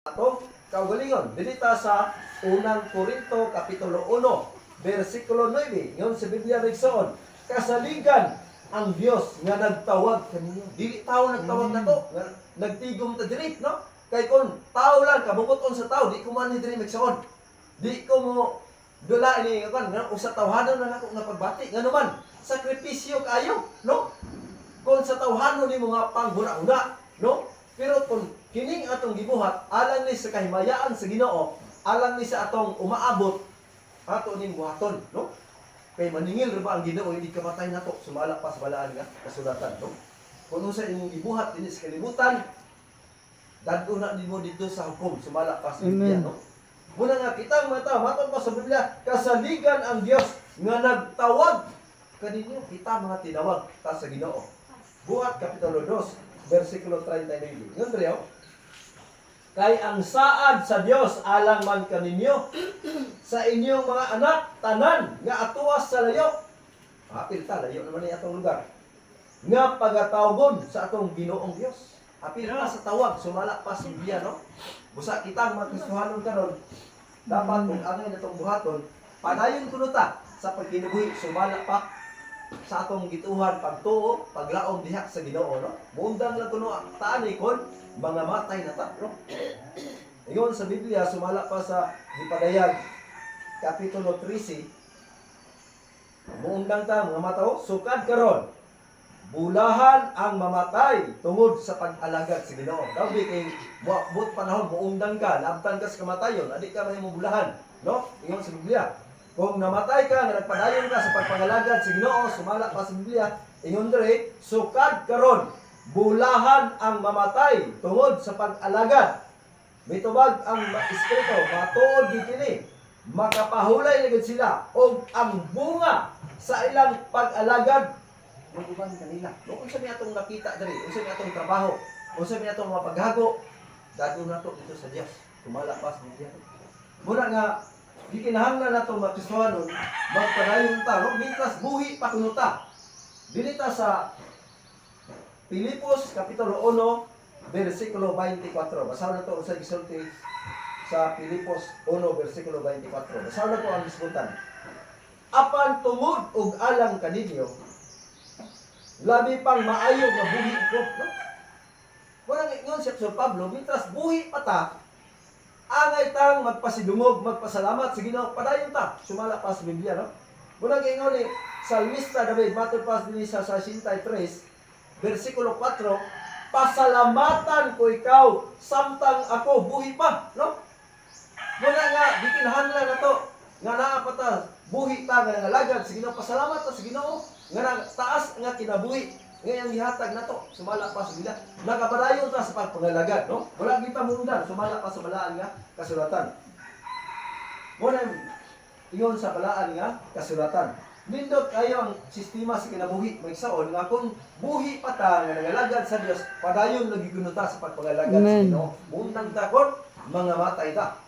Ato kaugalingon dito sa unang Korinto kapitulo 1 bersikulo 9 ngon sa Biblia nagsuon kasaligan ang Dios nga nagtawag kaninyo dili tao nagtawag nato nga nagtigom ta diri no kay kun tao lang kabubuton sa tao di ko man ni diri magsuon di ko mo dula ini kan nga usa tawhanon na nako nga pagbati ngano man sakripisyo kayo no kun sa tawhanon nimo nga panghuna-una no pero kung kining atong gibuhat alang ni sa kahimayaan sa Ginoo, alang ni sa atong umaabot ato ning buhaton, no? Kay maningil ra ba ang Ginoo hindi kamatay nato sumala pa sa balaan nga kasulatan, no? Kung sa imong gibuhat dinhi sa kalibutan, dadto na nimo dito sa hukom sumala pa sa Biblia, no? Muna nga kitang mata maton pa sa Biblia, kasaligan ang Dios nga nagtawag kaninyo kita mga tinawag ta sa Ginoo. Buhat kapitulo 2 versikulo 39. Ngon riyo. Kay ang saad sa Dios alang man kaninyo sa inyong mga anak tanan nga atuwas sa layo. Apil ta layo naman ni atong lugar. Nga pagatawgon sa atong Ginoong Dios. Apil ta sa tawag sumala pa sa Biblia no. Busa kitang magkristohanon karon dapat kung angay natong buhaton padayon kuno ta sa pagkinubuhi sumala pa sa atong gituhan pagtuo, paglaom diha sa Ginoo no. Mundang lang kuno taan ikon mga matay na ta no. Ingon sa Biblia sumala pa sa gipadayag kapitulo 13 muundang ta mga mataw sukad karon bulahan ang mamatay tungod sa pag-alagad sa Ginoo. Daw di kay buot panahon muundang ka, labtan ka sa kamatayon, adi ka mahimong bulahan no. Ingon sa Biblia kung namatay ka, nga nagpadayon ka sa pagpangalagad sa Ginoo, sumala pa sa Biblia, ingon diri, sukad karon, bulahan ang mamatay tungod sa pag-alagad. Mitubag ang Espiritu, matuod gikini, makapahulay na gid sila og ang bunga sa ilang pag-alagad maguban kanila. No, unsa mi atong nakita diri, unsa mi atong trabaho, unsa mi atong mga paghago, dadto nato dito sa Dios. Sumala pa sa Biblia. Muna nga di kinahanglan nato makisuhanon magpadayon ta no mitras buhi pa kuno ta dinita sa Pilipos kapitulo 1 bersikulo 24 basaw na to sa gisulti sa Pilipos 1 bersikulo 24 basaw na ko ang gisgutan apan tungod og alang kaninyo labi pang maayo nga buhi ko no wala ngon si Pablo mitras buhi pa ta angay tang magpasidungog, magpasalamat sa Ginoo padayon ta. Sumala pa sa Biblia no. Muna gingon ni Salmista David matud pa dinhi sa 63 bersikulo 4, pasalamatan ko ikaw samtang ako buhi pa, no? Muna nga di kinahanglan nato nga naa pa ta buhi ta nga nalagad sa Ginoo, pasalamat ta sa Ginoo nga taas nga kinabuhi. Ngayon gihatag nato sumala pa sa Biblia. Nakabadayon ta sa pagpangalagad, no? Wala kita mundan sumala pa sa balaan nga kasulatan. Muna ingon sa balaan nga kasulatan. Nindot kayo ang sistema sa kinabuhi magsaon nga kung buhi pa ta nga nangalagad sa Dios, padayon lagi kuno ta sa pagpangalagad sa Ginoo. Mundang takon mga matay ta.